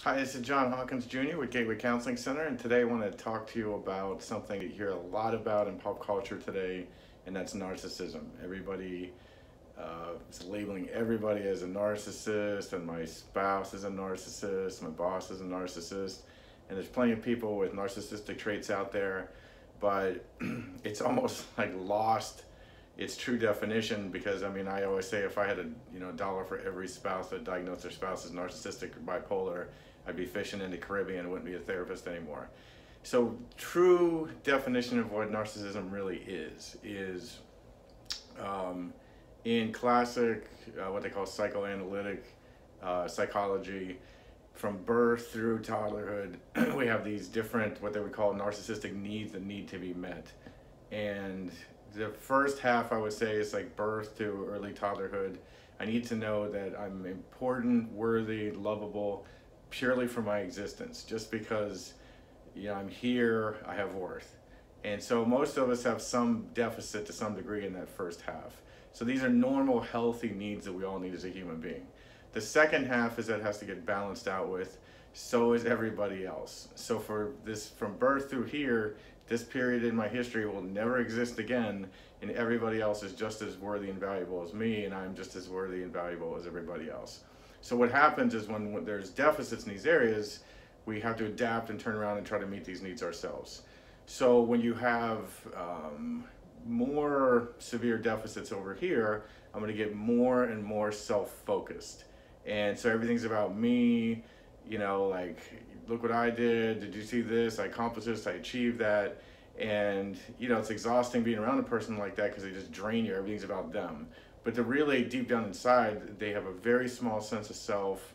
Hi, this is John Hawkins Jr. with Gateway Counseling Center, and today I want to talk to you about something you hear a lot about in pop culture today, and that's narcissism. Everybody is labeling everybody as a narcissist, and my spouse is a narcissist, my boss is a narcissist, and there's plenty of people with narcissistic traits out there, but it's almost like lost its true definition because I mean I always say if I had a dollar for every spouse that diagnosed their spouse as narcissistic or bipolar, I'd be fishing in the Caribbean and wouldn't be a therapist anymore. So true definition of what narcissism really is in classic what they call psychoanalytic psychology, from birth through toddlerhood we have these different what they would call narcissistic needs that need to be met. And the first half I would say is like birth to early toddlerhood. I need to know that I'm important, worthy, lovable, purely for my existence. Just because I'm here, I have worth. And so most of us have some deficit to some degree in that first half. So these are normal, healthy needs that we all need as a human being. The second half is that it has to get balanced out with, so is everybody else. So for this, from birth through here, this period in my history will never exist again, and everybody else is just as worthy and valuable as me, and I'm just as worthy and valuable as everybody else. So what happens is when there's deficits in these areas, we have to adapt and turn around and try to meet these needs ourselves. So when you have more severe deficits over here, I'm going to get more and more self-focused. And so everything's about me, like, look what I did you see this, I accomplished this, I achieved that. And it's exhausting being around a person like that because they just drain you, everything's about them. But to really deep down inside, they have a very small sense of self,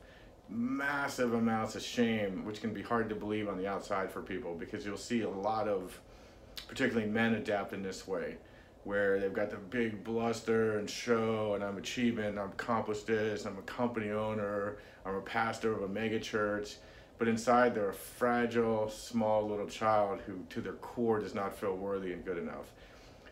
massive amounts of shame, which can be hard to believe on the outside for people, because you'll see a lot of, particularly men, adapt in this way, where they've got the big bluster and show, and I'm achieving, I've accomplished this, I'm a company owner, I'm a pastor of a mega church, but inside they're a fragile, small little child who to their core does not feel worthy and good enough.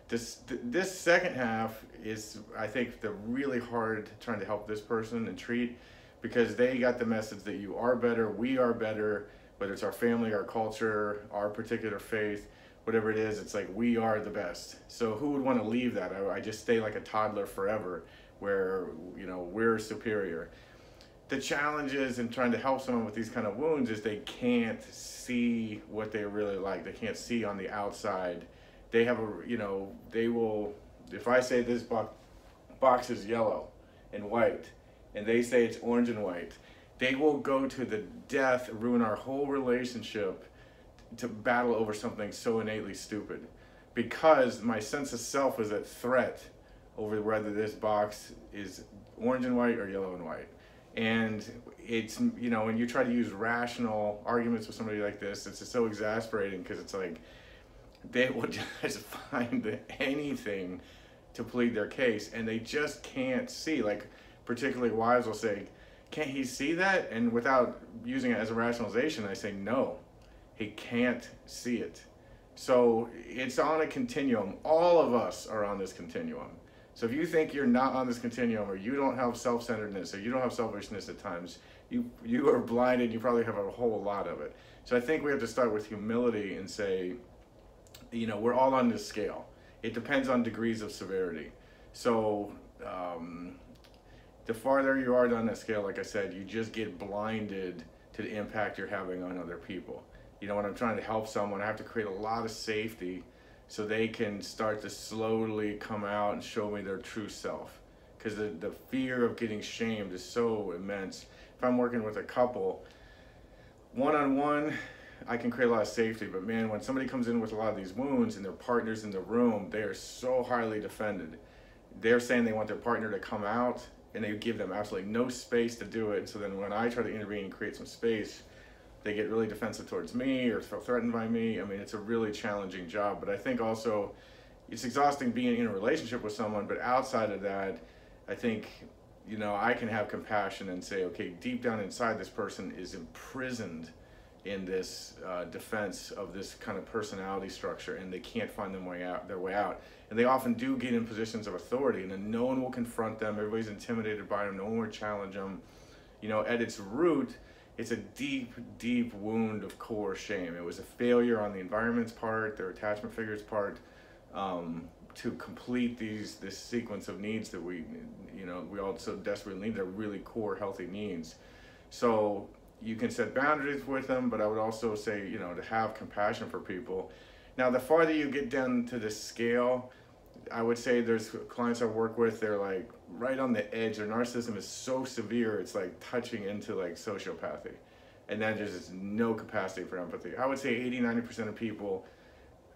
This second half is, I think, the really hard trying to help this person and treat, because they got the message that you are better, we are better, whether it's our family, our culture, our particular faith, whatever it is, it's like we are the best. So who would want to leave that? I just stay like a toddler forever where we're superior. The challenge is in trying to help someone with these kind of wounds is they can't see what they really like. They can't see on the outside. They have they will, if I say this box is yellow and white and they say it's orange and white, they will go to the death, ruin our whole relationship to battle over something so innately stupid, because my sense of self is at threat over whether this box is orange and white or yellow and white. And it's, when you try to use rational arguments with somebody like this, it's just so exasperating, because it's like they will just find anything to plead their case, and they just can't see. Like, particularly wives will say, can't he see that? And without using it as a rationalization, I say, no, he can't see it. So it's on a continuum. All of us are on this continuum. So if you think you're not on this continuum, or you don't have self-centeredness, or you don't have selfishness at times, you are blinded. You probably have a whole lot of it. So I think we have to start with humility and say, we're all on this scale. It depends on degrees of severity. So the farther you are down that scale, like I said, you just get blinded to the impact you're having on other people. When I'm trying to help someone, I have to create a lot of safety so they can start to slowly come out and show me their true self. Because the fear of getting shamed is so immense. If I'm working with a couple, one-on-one, I can create a lot of safety. But man, when somebody comes in with a lot of these wounds and their partner's in the room, they are so highly defended. They're saying they want their partner to come out, and they give them absolutely no space to do it. So then when I try to intervene and create some space, they get really defensive towards me or feel threatened by me. I mean, it's a really challenging job. But I think also it's exhausting being in a relationship with someone. But outside of that, I think, I can have compassion and say, okay, deep down inside, this person is imprisoned in this defense of this kind of personality structure, and they can't find their way out. And they often do get in positions of authority, and then no one will confront them. Everybody's intimidated by them. No one will challenge them. At its root, it's a deep, deep wound of core shame. It was a failure on the environment's part, their attachment figure's part, to complete this sequence of needs that we all so desperately need. They're really core, healthy needs. So you can set boundaries with them, but I would also say, to have compassion for people. Now, the farther you get down to this scale, I would say there's clients I work with, they're like right on the edge. Their narcissism is so severe, it's like touching into like sociopathy. And then there's just no capacity for empathy. I would say 80-90% of people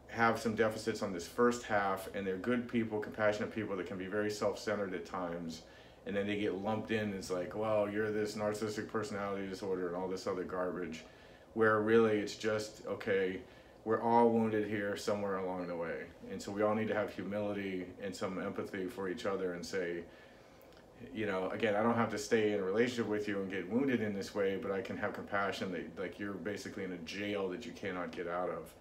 have some deficits on this first half, and they're good people, compassionate people that can be very self-centered at times. And then they get lumped in as like, well, you're this narcissistic personality disorder and all this other garbage, where really it's just, okay, we're all wounded here somewhere along the way. And so we all need to have humility and some empathy for each other and say, again, I don't have to stay in a relationship with you and get wounded in this way, but I can have compassion that like you're basically in a jail that you cannot get out of,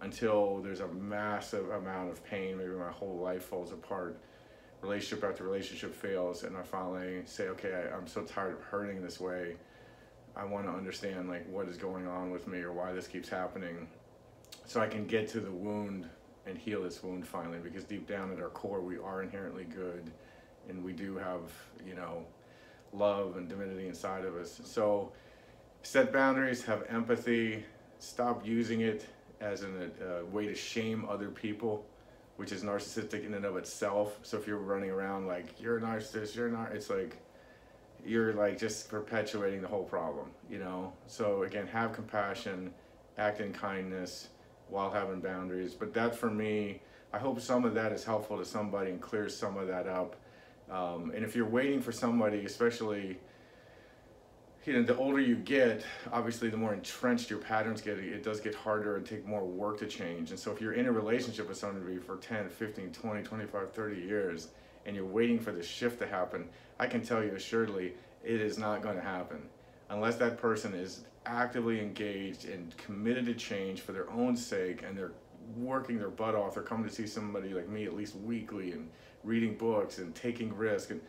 until there's a massive amount of pain. Maybe my whole life falls apart. Relationship after relationship fails, and I finally say, okay, I'm so tired of hurting this way. I want to understand like what is going on with me or why this keeps happening, so I can get to the wound and heal this wound finally, because deep down at our core we are inherently good, and we do have love and divinity inside of us. So set boundaries, have empathy, stop using it as a way to shame other people, which is narcissistic in and of itself. So if you're running around like you're a narcissist, it's like you're like just perpetuating the whole problem, So again, have compassion, act in kindness while having boundaries. But that, for me, I hope some of that is helpful to somebody and clears some of that up. And if you're waiting for somebody, especially, the older you get, obviously the more entrenched your patterns get, it does get harder and take more work to change. And so if you're in a relationship with somebody for 10, 15, 20, 25, 30 years, and you're waiting for the shift to happen, I can tell you assuredly, it is not going to happen unless that person is actively engaged and committed to change for their own sake, and they're working their butt off. They're coming to see somebody like me at least weekly and reading books and taking risks, and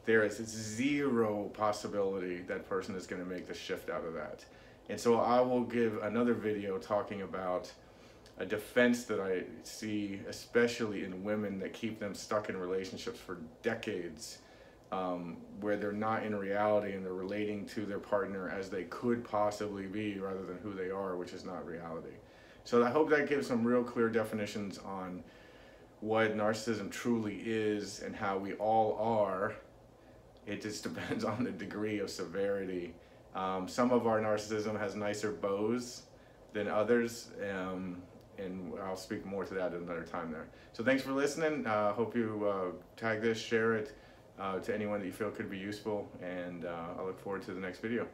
there is zero possibility that person is going to make the shift out of that. And so I will give another video talking about a defense that I see, especially in women, that keep them stuck in relationships for decades, where they're not in reality and they're relating to their partner as they could possibly be rather than who they are, which is not reality. So I hope that gives some real clear definitions on what narcissism truly is and how we all are. It just depends on the degree of severity. Some of our narcissism has nicer bows than others, and I'll speak more to that at another time there. So thanks for listening. Hope you tag this, share it to anyone that you feel could be useful, and I look forward to the next video.